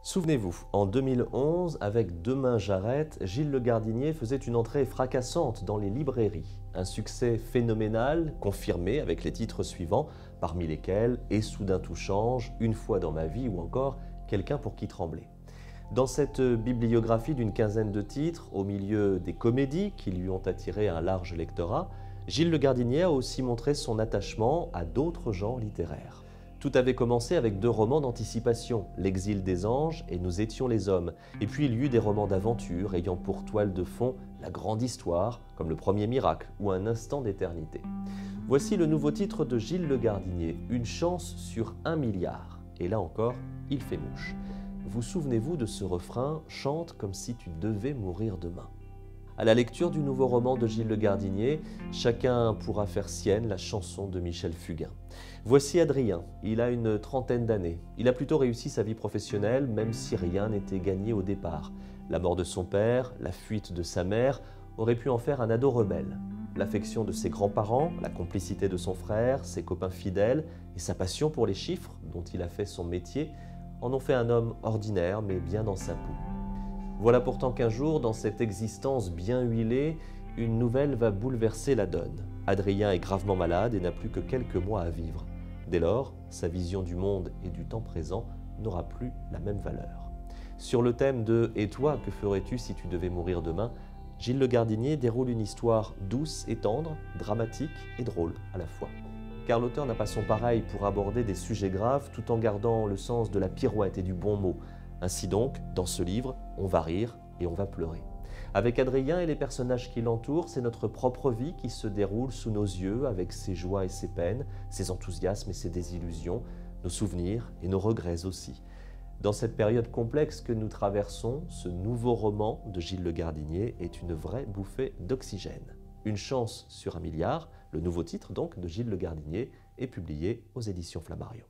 Souvenez-vous, en 2011, avec Demain j'arrête, Gilles Le Gardinier faisait une entrée fracassante dans les librairies. Un succès phénoménal, confirmé avec les titres suivants, parmi lesquels « Et soudain tout change »,« Une fois dans ma vie » ou encore « Quelqu'un pour qui trembler ». Dans cette bibliographie d'une quinzaine de titres, au milieu des comédies qui lui ont attiré un large lectorat, Gilles Le Gardinier a aussi montré son attachement à d'autres genres littéraires. Tout avait commencé avec deux romans d'anticipation, L'Exil des anges et Nous étions les hommes. Et puis il y eut des romans d'aventure ayant pour toile de fond la grande histoire, comme Le Premier Miracle ou Un instant d'éternité. Voici le nouveau titre de Gilles Le Gardinier, Une chance sur 1 milliard. Et là encore, il fait mouche. Vous souvenez-vous de ce refrain « Chante comme si tu devais mourir demain ». À la lecture du nouveau roman de Gilles Le Gardinier, chacun pourra faire sienne la chanson de Michel Fugain. Voici Adrien, il a une trentaine d'années. Il a plutôt réussi sa vie professionnelle, même si rien n'était gagné au départ. La mort de son père, la fuite de sa mère, auraient pu en faire un ado rebelle. L'affection de ses grands-parents, la complicité de son frère, ses copains fidèles et sa passion pour les chiffres, dont il a fait son métier, en ont fait un homme ordinaire mais bien dans sa peau. Voilà pourtant qu'un jour, dans cette existence bien huilée, une nouvelle va bouleverser la donne. Adrien est gravement malade et n'a plus que quelques mois à vivre. Dès lors, sa vision du monde et du temps présent n'aura plus la même valeur. Sur le thème de « Et toi, que ferais-tu si tu devais mourir demain ?», Gilles Le Gardinier déroule une histoire douce et tendre, dramatique et drôle à la fois. Car l'auteur n'a pas son pareil pour aborder des sujets graves tout en gardant le sens de la pirouette et du bon mot. Ainsi donc, dans ce livre, on va rire et on va pleurer. Avec Adrien et les personnages qui l'entourent, c'est notre propre vie qui se déroule sous nos yeux avec ses joies et ses peines, ses enthousiasmes et ses désillusions, nos souvenirs et nos regrets aussi. Dans cette période complexe que nous traversons, ce nouveau roman de Gilles Le Gardinier est une vraie bouffée d'oxygène. Une chance sur 1 milliard, le nouveau titre donc de Gilles Le Gardinier est publié aux éditions Flammarion.